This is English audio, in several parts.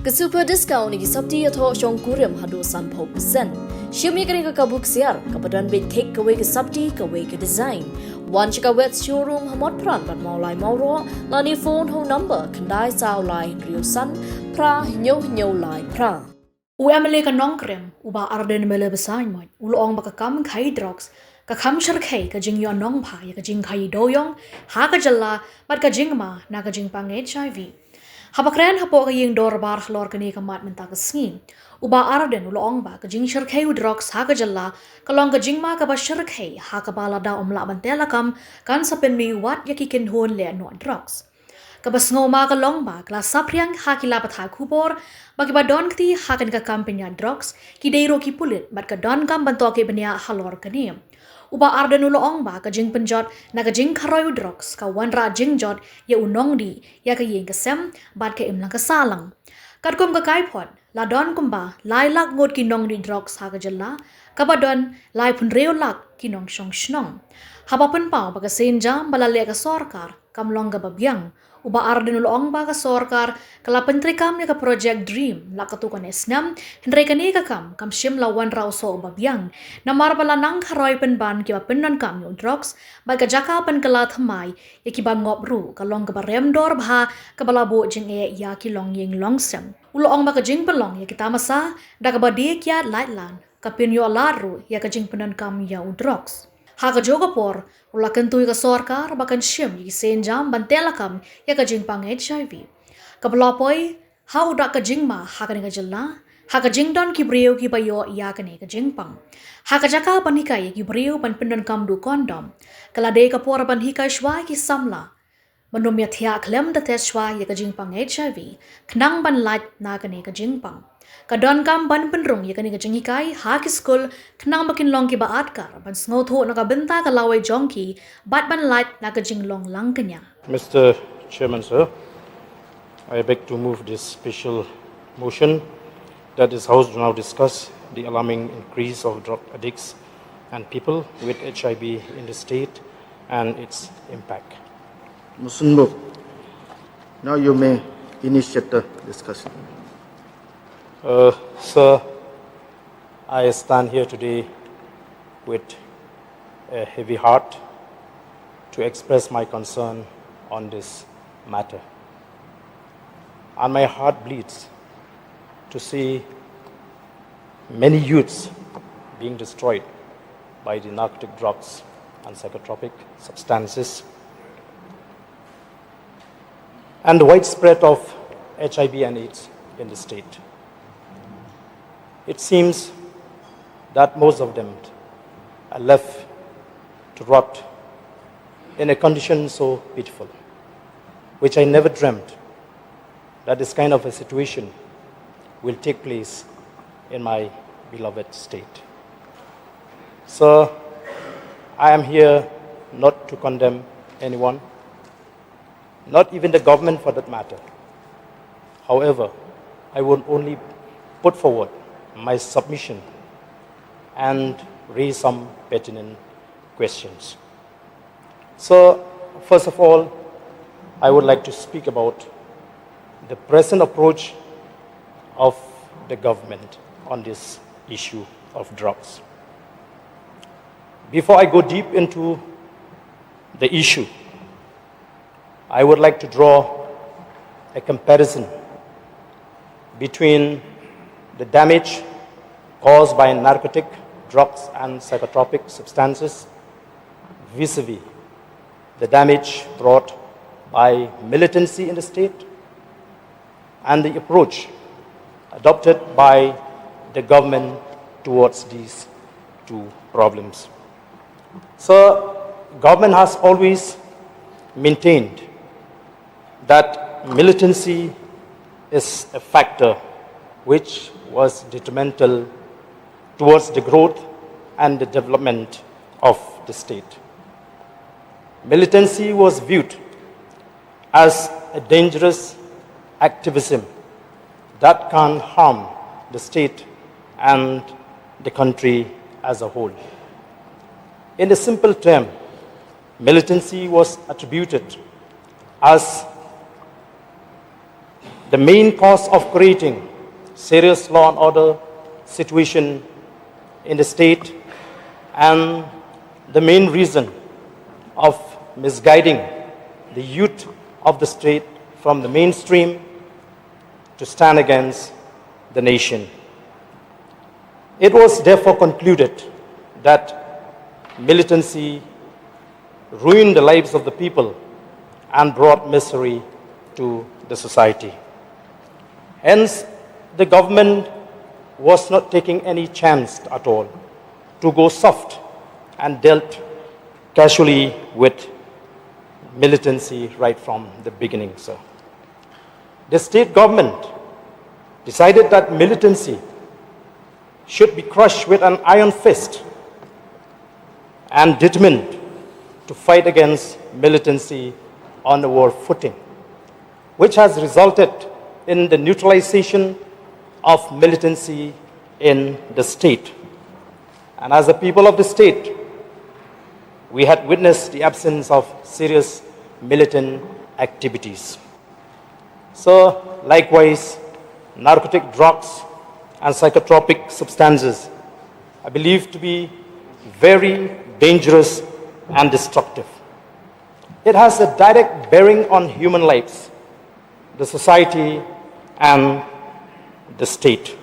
Ka super discount ni sabti atho shong kurem hado san pho percent. Shimi kani ka kabuk siar kapadan bit take away ka sabti ka way ka design. One chika wet showroom hamot pran but maulai mauro lani phone ho number kandai sao lai rio san pra nyo lai pra. Uemele ka nongkrem uba Ardent mele besain moy ulong baka kam khai Droks ka Kham Shyrkhei ka jing yo nong pha ya ka jing khai Dewiong ha ka jylla bat ka jing ma na ka jing pang HIV habakren hapo ka ying dor bar khlor ka ni ka mat menta ka sngi uba Ardent ulong ba ka jing Shyrkhei Droks ha ka jylla ka long ka jing ma ka ba Shyrkhei ha ka bala da omla bantela kam kan sapen mi wat ya ki kin hon le no Droks kabas ngoma ka long ba kla sapriang ha kila patha Khubor bagi ba don kti ha kan ka kampenya Droks ki deiro ki pulit bat ka don kam banto ke benia halor kani uba Ardent ulong ba ka jing penjot na ka jing kharoy Droks ka wanra jing jot ya unong di ya ka yeng ka sem bat ka imlang ka salang kat kum ka kai phot la don kum ba lai lak ngot ki nong di Droks ha ka jylla ka ba don lai phun reo lak ki nong shong shnong haba pen pau ba ka sen jam bala le ka sarkar kam long ka babyang uba Ardent ulong ba ka sarkar kala pentri kam ya ka project dream la ka tu kan esnam hendrai ka ni ka kam shim la wan raw so babyang na mar bala nang kharoy pen ban ki ba pennon kam yo Droks ba ka Jaka pen kala thamai ya ki ba ngop ru ka long ka ba rem dor bha ka bala bo jing e ya ki long yeng long sem ulong ba ka jing pelong ya ki tamasa da ka ba de kya lightland ka pin yo laru ya ka jing penon kam ya Droks ha ka joga por ula kentui ka sarkar bakan shim yi sen jam bantela kam ya ka jing pang HIV ka blopoi ha uda ka jing ma ha ka ni ka jylla ha ka jing don ki breu ki bayo ya ka ni ka jing pang ha ka Jaka panika ya ki breu pan pendon kam du Condom kala de ka por pan hi ka Shwa ki samla manum Ïathiah klem da te Shwa ya ka jing pang HIV knang ban lat na ka ni ka jing pang ka don kam ban penrong ya ka ni ka jing hikai ha ki skul knang bakin long ki ba atkar ban sngo tho na ka benta ka lawai jong ki bat ban lat na ka jing long lang kanya Mr. Chairman, sir, I beg to move this special motion that this House now discuss the alarming increase of drug addicts and people with HIV in the state and its impact. Muslim, now you may initiate the discussion. Sir, I stand here today with a heavy heart to express my concern on this matter. And my heart bleeds to see many youths being destroyed by the narcotic drugs and psychotropic substances and the widespread of HIV and AIDS in the state. It seems that most of them are left to rot in a condition so pitiful, which I never dreamt that this kind of a situation will take place in my beloved state. So I am here not to condemn anyone, not even the government for that matter. However, I will only put forward my submission and raise some pertinent questions. So, first of all, I would like to speak about the present approach of the government on this issue of drugs. Before I go deep into the issue, I would like to draw a comparison between the damage caused by narcotic, drugs, and psychotropic substances vis-a-vis the damage brought by militancy in the state and the approach adopted by the government towards these two problems. So, government has always maintained that militancy is a factor which was detrimental towards the growth and the development of the state. Militancy was viewed as a dangerous activism that can harm the state and the country as a whole. In a simple term, militancy was attributed as the main cause of creating serious law and order situation in the state and the main reason of misguiding the youth of the state from the mainstream to stand against the nation. It was therefore concluded that militancy ruined the lives of the people and brought misery to the society. Hence, the government was not taking any chance at all to go soft and dealt casually with militancy right from the beginning, sir. The state government decided that militancy should be crushed with an iron fist and determined to fight against militancy on a war footing, which has resulted in the neutralization of militancy in the state. And as a people of the state, we had witnessed the absence of serious militant activities. So, likewise, narcotic drugs and psychotropic substances are believed to be very dangerous and destructive. It has a direct bearing on human lives, the society, and the state.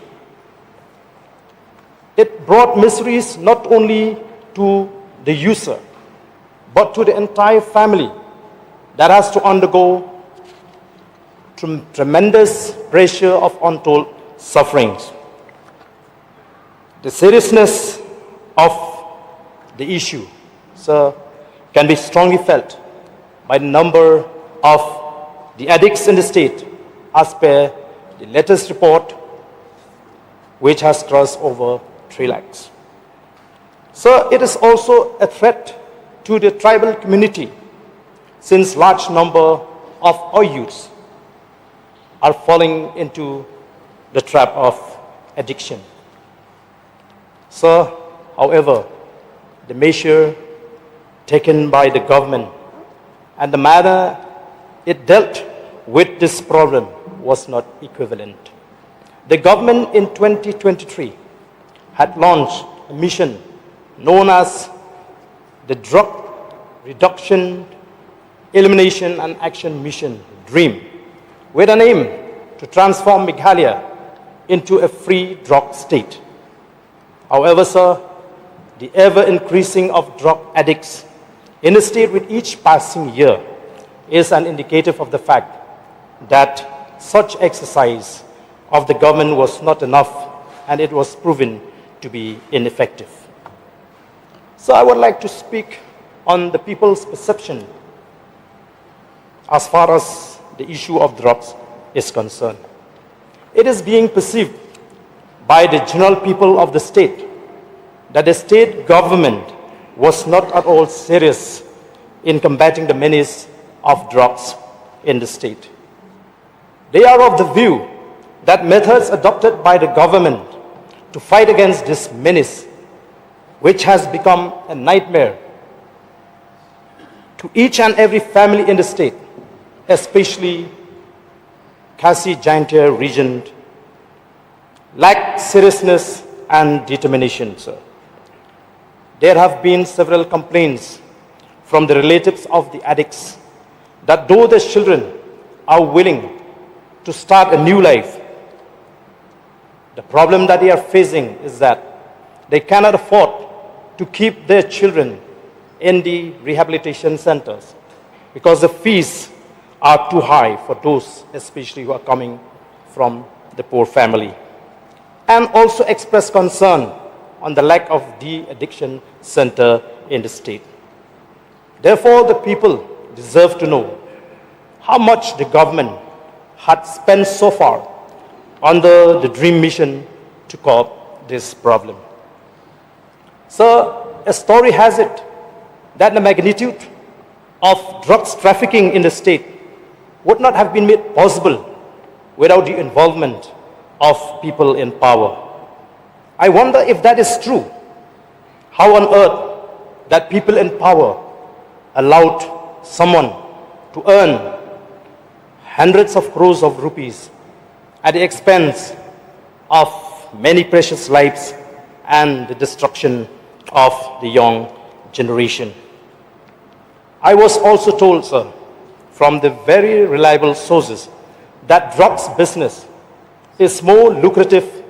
It brought miseries not only to the user, but to the entire family that has to undergo tremendous pressure of untold sufferings. The seriousness of the issue, sir, can be strongly felt by the number of the addicts in the state as per the latest report, which has crossed over 3 lakhs. So it is also a threat to the tribal community, since large number of our youths are falling into the trap of addiction. So, however, the measure taken by the government and the manner it dealt with this problem was not equivalent. The government in 2023 had launched a mission known as the Drok Reduction, Elimination and Action Mission, DREAM, with an aim to transform Meghalaya into a free drug state. However, sir, the ever-increasing of drug addicts in the state with each passing year is an indicative of the fact that such exercise of the government was not enough and it was proven to be ineffective. So I would like to speak on the people's perception as far as the issue of drugs is concerned. It is being perceived by the general people of the state that the state government was not at all serious in combating the menace of drugs in the state. They are of the view that methods adopted by the government to fight against this menace, which has become a nightmare to each and every family in the state, especially Khasi Jaintia region, lack seriousness and determination, sir. There have been several complaints from the relatives of the addicts that though their children are willing to start a new life, the problem that they are facing is that they cannot afford to keep their children in the rehabilitation centers because the fees are too high for those especially who are coming from the poor family, and also express concern on the lack of de-addiction center in the state. Therefore, the people deserve to know how much the government had spent so far under the DREAM mission to curb this problem. So, a story has it that the magnitude of drugs trafficking in the state would not have been made possible without the involvement of people in power. I wonder if that is true. How on earth that people in power allowed someone to earn hundreds of crores of rupees at the expense of many precious lives and the destruction of the young generation. I was also told, sir, from the very reliable sources that drugs business is more lucrative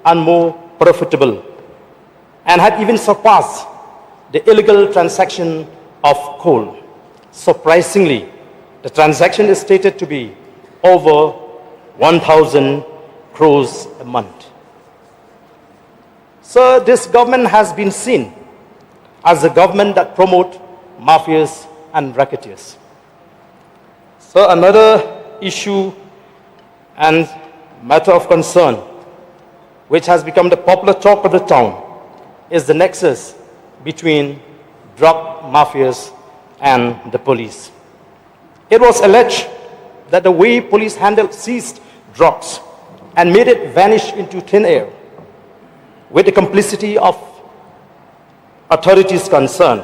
and more profitable and had even surpassed the illegal transaction of coal. Surprisingly, the transaction is stated to be over 1,000 crores a month. So this government has been seen as a government that promotes mafias and racketeers. So another issue and matter of concern, which has become the popular talk of the town, is the nexus between drug mafias and the police. It was alleged that the way police handled seized drugs and made it vanish into thin air with the complicity of authorities concerned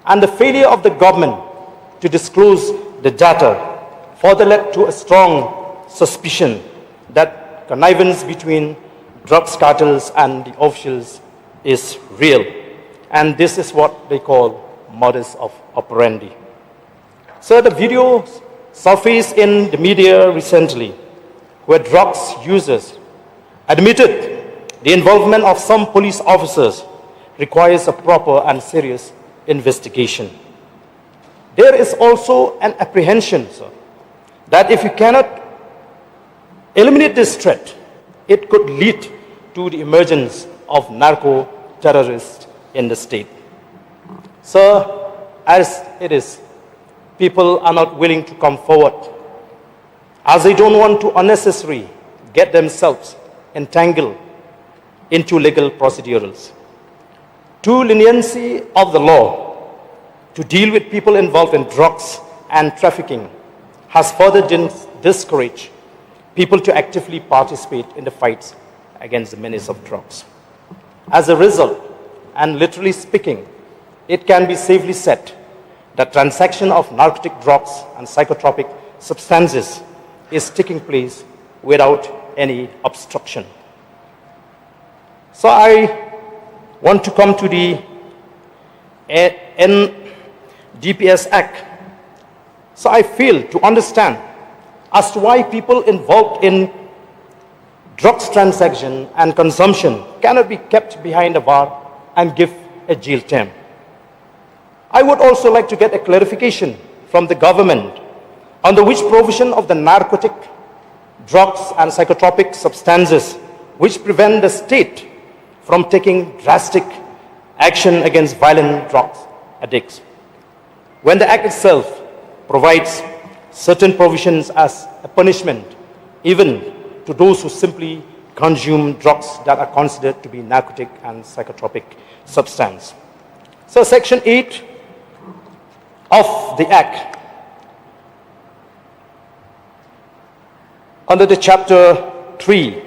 and the failure of the government to disclose the data further led to a strong suspicion that connivance between drugs cartels and the officials is real. And this is what they call modus operandi. So the video surfaced in the media recently where drugs users admitted the involvement of some police officers requires a proper and serious investigation. There is also an apprehension, sir, that if you cannot eliminate this threat, it could lead to the emergence of narco-terrorists in the state. So, as it is, people are not willing to come forward, as they don't want to unnecessarily get themselves entangled into legal procedures. True leniency of the law to deal with people involved in drugs and trafficking has further discouraged people to actively participate in the fights against the menace of drugs. As a result, and literally speaking, it can be safely said that transaction of narcotic drugs and psychotropic substances is taking place without any obstruction. So I want to come to the NDPS Act. So I fail to understand as to why people involved in drugs transaction and consumption cannot be kept behind a bar and give a jail term. I would also like to get a clarification from the government on which provision of the narcotic, drugs and psychotropic substances which prevent the state from taking drastic action against violent drug addicts, when the Act itself provides certain provisions as a punishment even to those who simply consume drugs that are considered to be narcotic and psychotropic substance. So Section 8 of the Act, under the Chapter 3,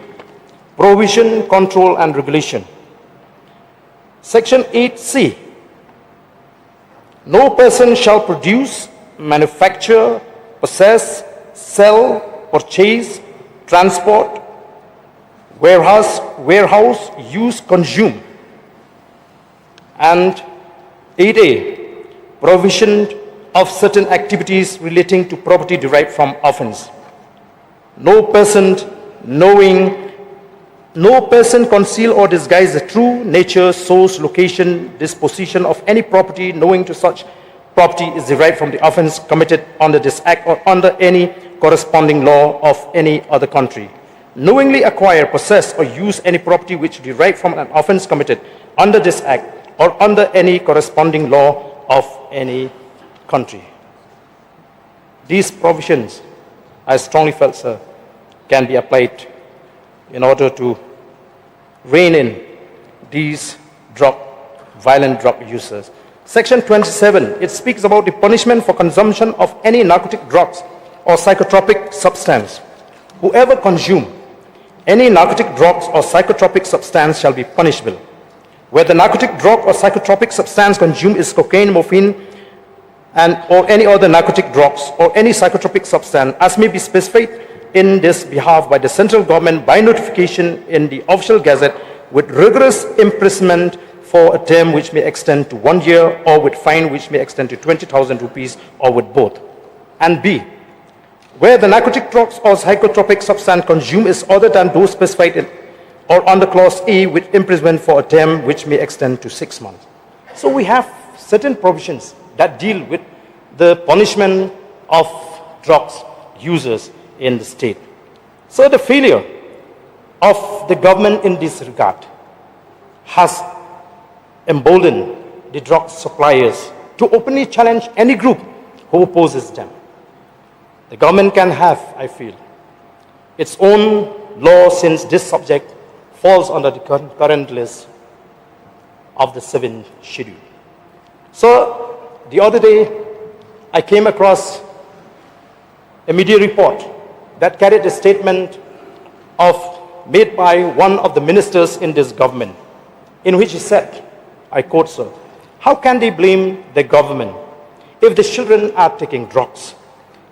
Provision, Control and Regulation. Section 8C, no person shall produce, manufacture, possess, sell, purchase, transport, warehouse, use, consume. And 8A, provision of certain activities relating to property derived from offense. No person conceal or disguise the true nature, source, location, disposition of any property knowing to such property is derived from the offense committed under this Act or under any corresponding law of any other country. Knowingly acquire, possess or use any property which derived from an offense committed under this Act or under any corresponding law of any country. These provisions, I strongly felt, sir, can be applied in order to rein in these violent drug users. Section 27, it speaks about the punishment for consumption of any narcotic drugs or psychotropic substance. Whoever consume any narcotic drugs or psychotropic substance shall be punishable. Where the narcotic drug or psychotropic substance consumed is cocaine, morphine, or any other narcotic drugs or any psychotropic substance, as may be specified in this behalf by the central government by notification in the official gazette with rigorous imprisonment for a term which may extend to 1 year, or with fine which may extend to 20,000 rupees, or with both. And B, where the narcotic drugs or psychotropic substance consumed is other than those specified in or under clause E, with imprisonment for a term which may extend to 6 months. So we have certain provisions that deal with the punishment of drugs users in the state. So the failure of the government in this regard has emboldened the drug suppliers to openly challenge any group who opposes them. The government can have, I feel, its own law, since this subject falls under the current list of the 7th schedule. So the other day, I came across a media report that carried a statement made by one of the ministers in this government, in which he said, I quote, sir, "How can they blame the government if the children are taking drugs?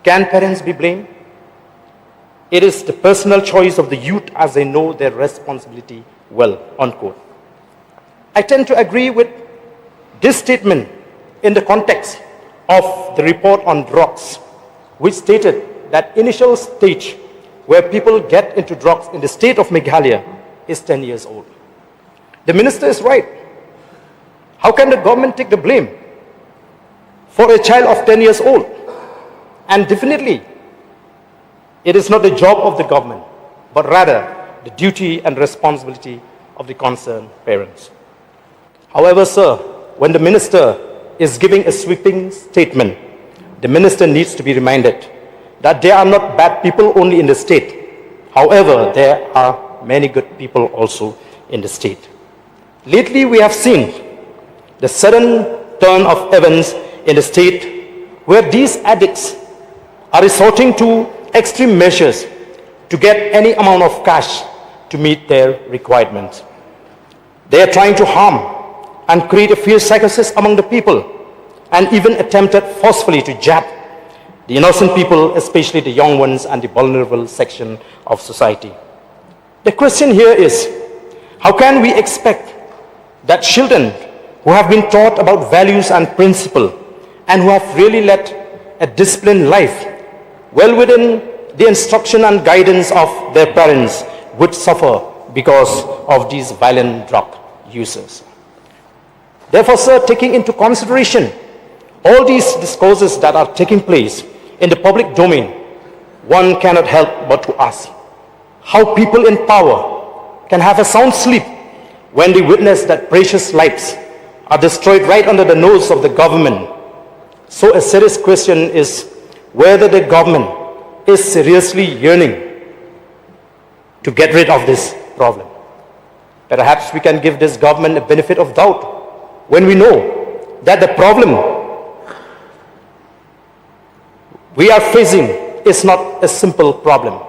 Can parents be blamed? It is the personal choice of the youth as they know their responsibility well," unquote. I tend to agree with this statement in the context of the report on drugs, which stated that initial stage where people get into drugs in the state of Meghalaya is 10 years old. The minister is right. How can the government take the blame for a child of 10 years old? And definitely, it is not the job of the government, but rather the duty and responsibility of the concerned parents. However, sir, when the minister is giving a sweeping statement, the minister needs to be reminded that there are not bad people only in the state. However, there are many good people also in the state. Lately, we have seen the sudden turn of events in the state where these addicts are resorting to extreme measures to get any amount of cash to meet their requirements. They are trying to harm and create a fear psychosis among the people, and even attempted forcefully to jab the innocent people, especially the young ones and the vulnerable section of society. The question here is, how can we expect that children who have been taught about values and principle and who have really led a disciplined life well within the instruction and guidance of their parents would suffer because of these violent drug users? Therefore, sir, taking into consideration all these discourses that are taking place in the public domain, one cannot help but to ask how people in power can have a sound sleep when they witness that precious lives are destroyed right under the nose of the government. So a serious question is whether the government is seriously yearning to get rid of this problem. Perhaps we can give this government a benefit of doubt when we know that the problem we are facing is not a simple problem,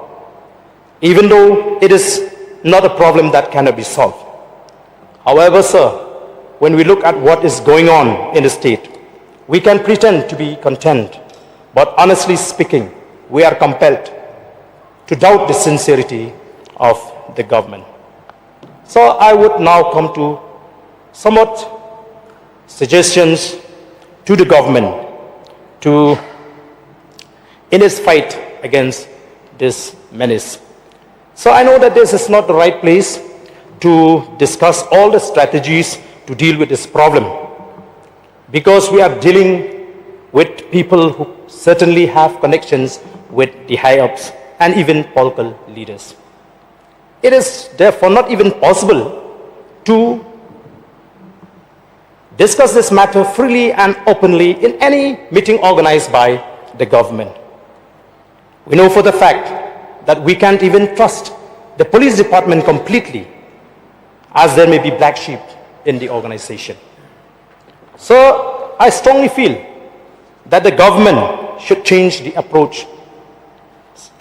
even though it is not a problem that cannot be solved. However, sir, when we look at what is going on in the state, we can pretend to be content, but honestly speaking, we are compelled to doubt the sincerity of the government. So I would now come to somewhat suggestions to the government in its fight against this menace. So I know that this is not the right place to discuss all the strategies to deal with this problem, because we are dealing with people who certainly have connections with the high-ups and even political leaders. It is therefore not even possible to discuss this matter freely and openly in any meeting organized by the government. We know for the fact that we can't even trust the police department completely, as there may be black sheep in the organization. So I strongly feel that the government should change the approach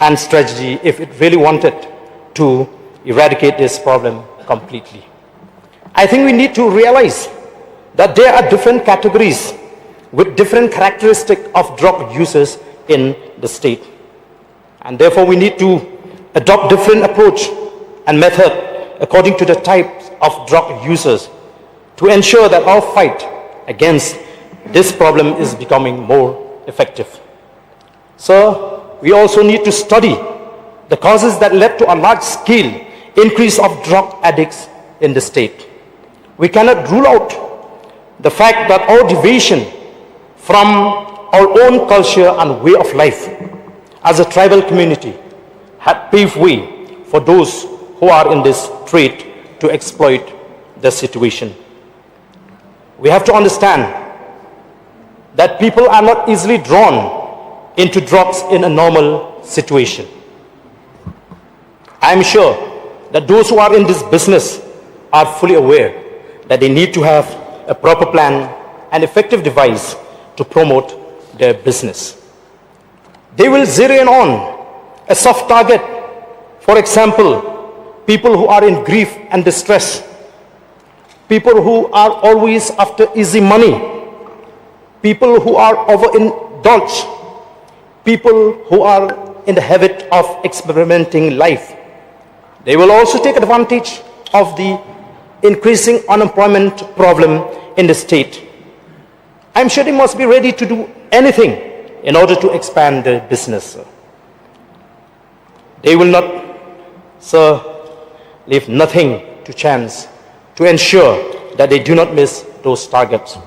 and strategy if it really wanted to eradicate this problem completely. I think we need to realize that there are different categories with different characteristics of drug users in the state. And therefore, we need to adopt different approach and method according to the types of drug users to ensure that our fight against this problem is becoming more effective. So, we also need to study the causes that led to a large-scale increase of drug addicts in the state. We cannot rule out the fact that our deviation from our own culture and way of life as a tribal community had paved way for those who are in this trade to exploit the situation. We have to understand that people are not easily drawn into drugs in a normal situation. I am sure that those who are in this business are fully aware that they need to have a proper plan and effective device to promote their business. They will zero in on a soft target, for example, people who are in grief and distress, people who are always after easy money, people who are overindulged, people who are in the habit of experimenting life. They will also take advantage of the increasing unemployment problem in the state. I'm sure they must be ready to do anything in order to expand their business. They will not, sir, leave nothing to chance to ensure that they do not miss those targets.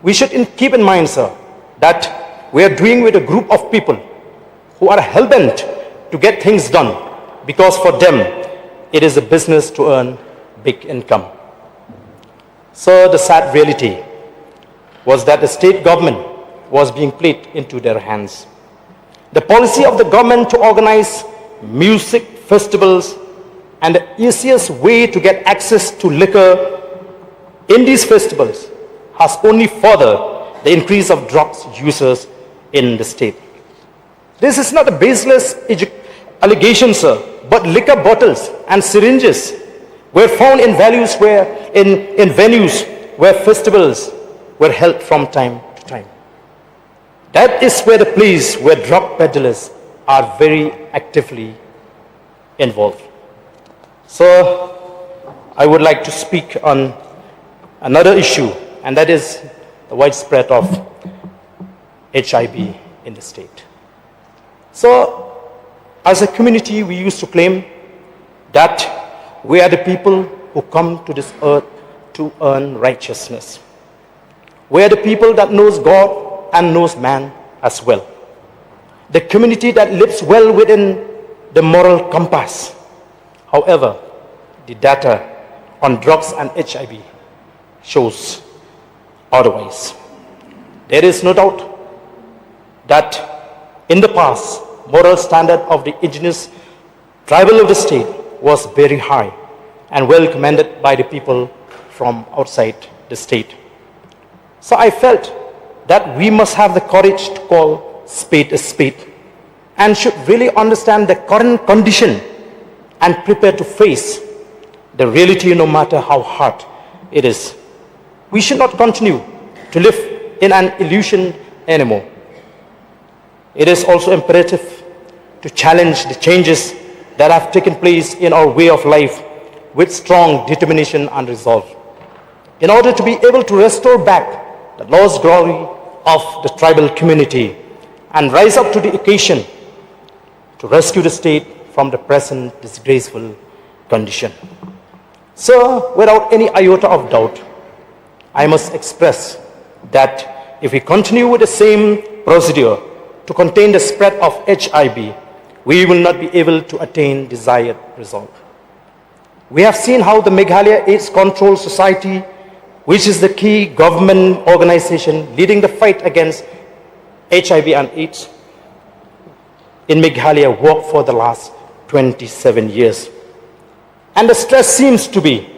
We should keep in mind, sir, that we are dealing with a group of people who are hell-bent to get things done because for them it is a business to earn big income. So the sad reality was that the state government was being played into their hands. The policy of the government to organize music festivals and the easiest way to get access to liquor in these festivals has only furthered the increase of drugs users in the state. This is not a baseless allegation, sir, but liquor bottles and syringes were found in venues where festivals were held from time to time. That is where the place where drug peddlers are very actively involved. So, I would like to speak on another issue, and that is the widespread of HIV in the state. So, as a community, we used to claim that we are the people who come to this earth to earn righteousness. We are the people that knows God and knows man as well. The community that lives well within the moral compass. However, the data on drugs and HIV shows otherwise. There is no doubt that in the past, moral standard of the indigenous tribal of the state was very high and well commended by the people from outside the state. So I felt that we must have the courage to call spade a spade and should really understand the current condition and prepare to face the reality no matter how hard it is. We should not continue to live in an illusion anymore. It is also imperative to challenge the changes that have taken place in our way of life with strong determination and resolve, in order to be able to restore back the lost glory of the tribal community and rise up to the occasion to rescue the state from the present disgraceful condition. So, without any iota of doubt, I must express that if we continue with the same procedure to contain the spread of HIV, we will not be able to attain desired result. We have seen how the Meghalaya AIDS Control Society, which is the key government organization leading the fight against HIV and AIDS in Meghalaya, worked for the last 27 years. And the stress seems to be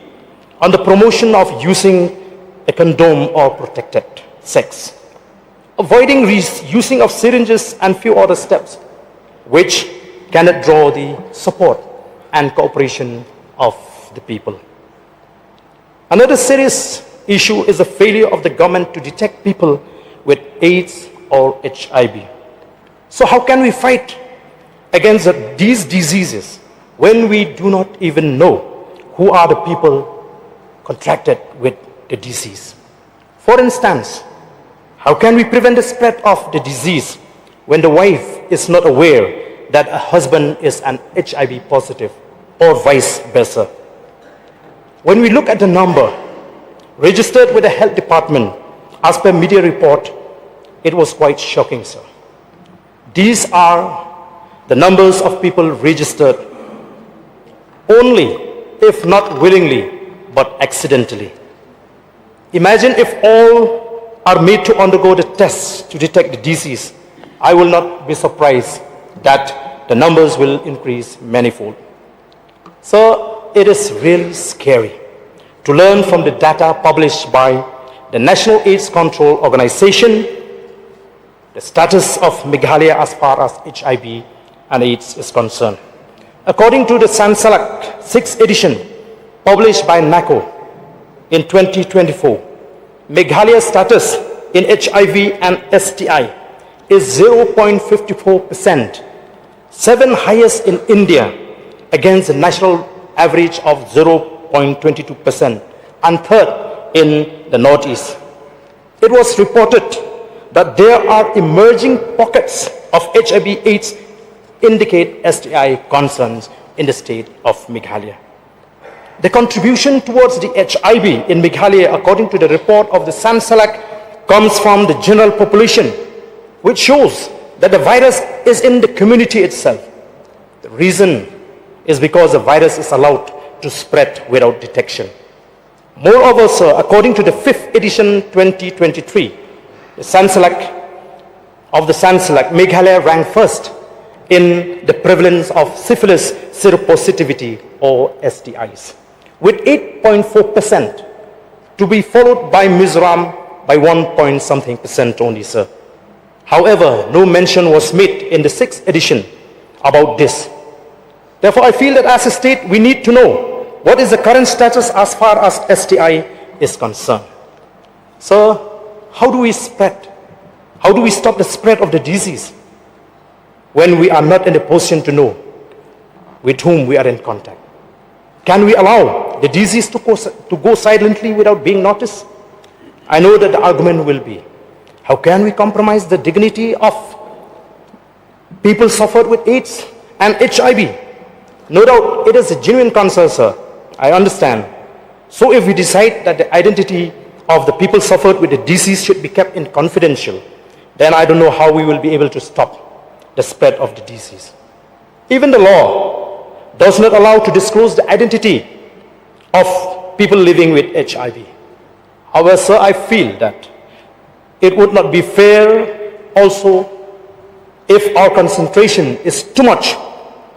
on the promotion of using a condom or protected sex, avoiding using of syringes and few other steps, which cannot draw the support and cooperation of the people. Another serious issue is the failure of the government to detect people with AIDS or HIV. So how can we fight against these diseases when we do not even know who are the people contracted with the disease? For instance, how can we prevent the spread of the disease when the wife is not aware that a husband is an HIV positive or vice versa? When we look at the number registered with the health department, as per media report, it was quite shocking, sir. These are the numbers of people registered only, if not willingly, but accidentally. Imagine if all are made to undergo the tests to detect the disease. I will not be surprised that the numbers will increase manifold. So it is really scary to learn from the data published by the National AIDS Control Organization, the status of Meghalaya as far as HIV and AIDS is concerned. According to the Sansalak 6th edition published by NACO in 2024, Meghalaya's status in HIV and STI is 0.54%, 7th highest in India against the national average of 0.22%, and 3rd in the Northeast. It was reported that there are emerging pockets of HIV/AIDS indicate STI concerns in the state of Meghalaya. The contribution towards the HIV in Meghalaya, according to the report of the Sansalak, comes from the general population, which shows that the virus is in the community itself. The reason is because the virus is allowed to spread without detection. Moreover, sir, according to the 5th edition 2023, the Sansalak, Meghalaya ranked first in the prevalence of syphilis seropositivity or STIs, with 8.4%, to be followed by Mizoram by 1.something% only, sir. However, no mention was made in the 6th edition about this. Therefore, I feel that as a state, we need to know what is the current status as far as STI is concerned. So, how do we spread? How do we stop the spread of the disease when we are not in a position to know with whom we are in contact? Can we allow the disease to go silently without being noticed? I know that the argument will be, how can we compromise the dignity of people suffered with AIDS and HIV? No doubt it is a genuine concern, sir. I understand. So if we decide that the identity of the people suffered with the disease should be kept in confidential, then I don't know how we will be able to stop the spread of the disease. Even the law does not allow to disclose the identity of people living with HIV. However, sir, I feel that it would not be fair also if our concentration is too much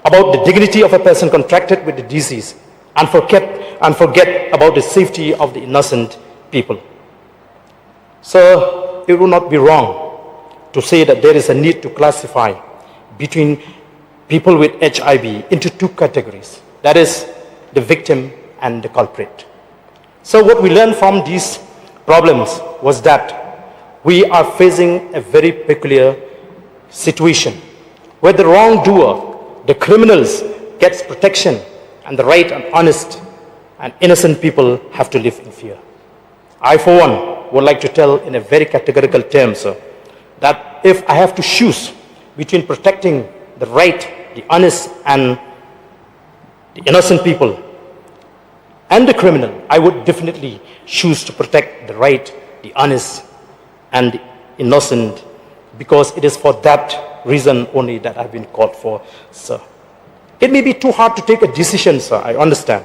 about the dignity of a person contracted with the disease and forget about the safety of the innocent people. So it would not be wrong to say that there is a need to classify between people with HIV into two categories. That is the victim and the culprit. So what we learned from these problems was that we are facing a very peculiar situation where the wrongdoer, the criminals, gets protection, and the right and honest and innocent people have to live in fear. I, for one, would like to tell in a very categorical term, sir, that if I have to choose between protecting the right, the honest, and the innocent people, and the criminal, I would definitely choose to protect the right, the honest, and the innocent, because it is for that reason only that I've been called for, sir. It may be too hard to take a decision, sir, I understand.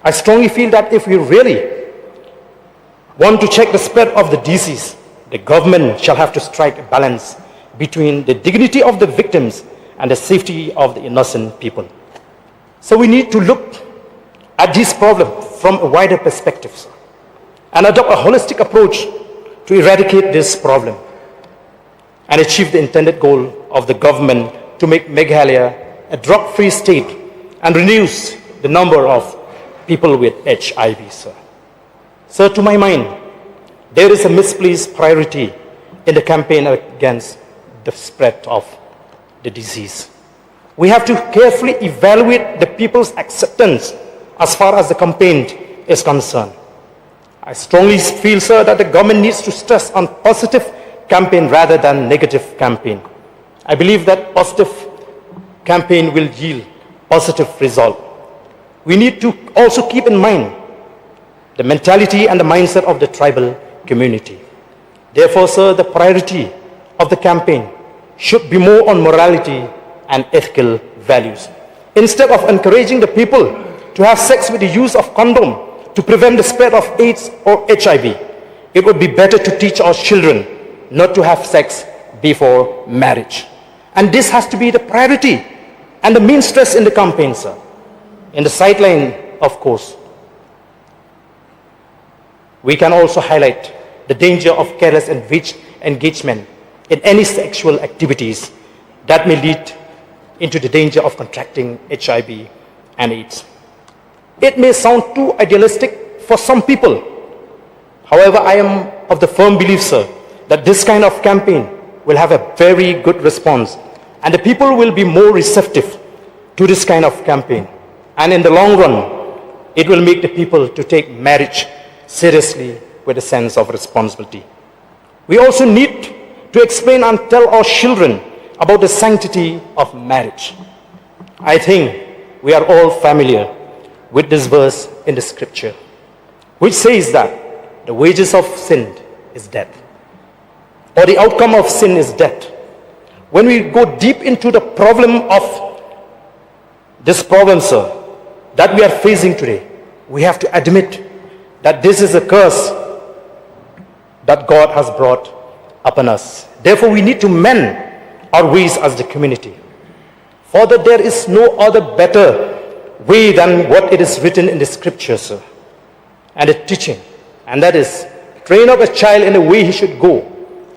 I strongly feel that if we really want to check the spread of the disease, the government shall have to strike a balance between the dignity of the victims and the safety of the innocent people. So we need to look at this problem from a wider perspective, sir, and adopt a holistic approach to eradicate this problem and achieve the intended goal of the government to make Meghalaya a drug-free state and reduce the number of people with HIV, sir. So to my mind, there is a misplaced priority in the campaign against the spread of the disease. We have to carefully evaluate the people's acceptance as far as the campaign is concerned. I strongly feel, sir, that the government needs to stress on positive campaign rather than negative campaign. I believe that positive campaign will yield positive result. We need to also keep in mind the mentality and the mindset of the tribal community. Therefore, sir, the priority of the campaign should be more on morality and ethical values. Instead of encouraging the people to have sex with the use of condom to prevent the spread of AIDS or HIV, it would be better to teach our children not to have sex before marriage. And this has to be the priority and the main stress in the campaign, sir. In the sideline, of course, we can also highlight the danger of careless engagement in any sexual activities that may lead into the danger of contracting HIV and AIDS. It may sound too idealistic for some people. However, I am of the firm belief, sir, that this kind of campaign will have a very good response and the people will be more receptive to this kind of campaign. And in the long run, it will make the people to take marriage seriously with a sense of responsibility. We also need to explain and tell our children about the sanctity of marriage. I think we are all familiar with this verse in the scripture, which says that the wages of sin is death, or the outcome of sin is death. When we go deep into the problem of this problem, sir, that we are facing today, we have to admit that this is a curse that God has brought upon us. Therefore, we need to mend our ways as the community. For that there is no other better way than what it is written in the scriptures, sir, and the teaching, and that is, train up a child in the way he should go,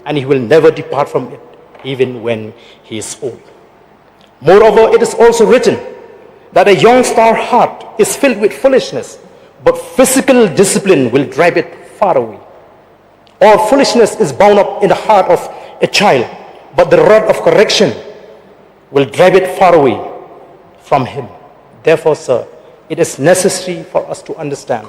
and he will never depart from it, even when he is old. Moreover, it is also written that a young star heart is filled with foolishness, but physical discipline will drive it far away. Or foolishness is bound up in the heart of a child, but the rod of correction will drive it far away from him. Therefore, sir, it is necessary for us to understand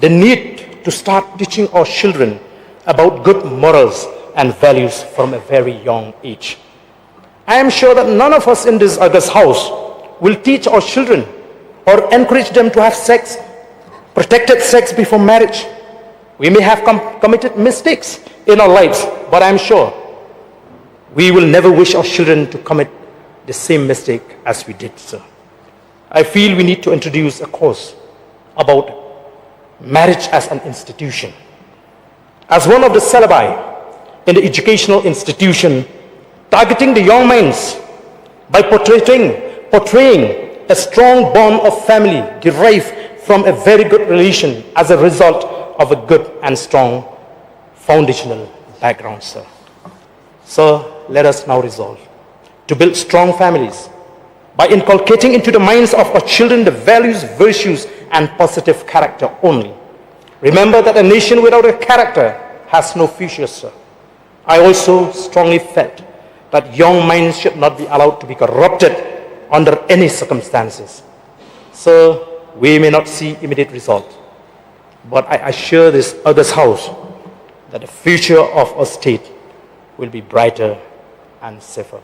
the need to start teaching our children about good morals and values from a very young age. I am sure that none of us in this August house will teach our children or encourage them to have sex, protected sex before marriage. We may have committed mistakes in our lives, but I am sure we will never wish our children to commit the same mistake as we did, sir. I feel we need to introduce a course about marriage as an institution. As one of the syllabi in the educational institution, targeting the young minds by portraying a strong bond of family derived from a very good relation as a result of a good and strong foundational background, sir. So let us now resolve to build strong families by inculcating into the minds of our children the values, virtues, and positive character only. Remember that a nation without a character has no future, sir. I also strongly felt that young minds should not be allowed to be corrupted under any circumstances. So we may not see immediate results, but I assure this August house that the future of our state will be brighter and safer.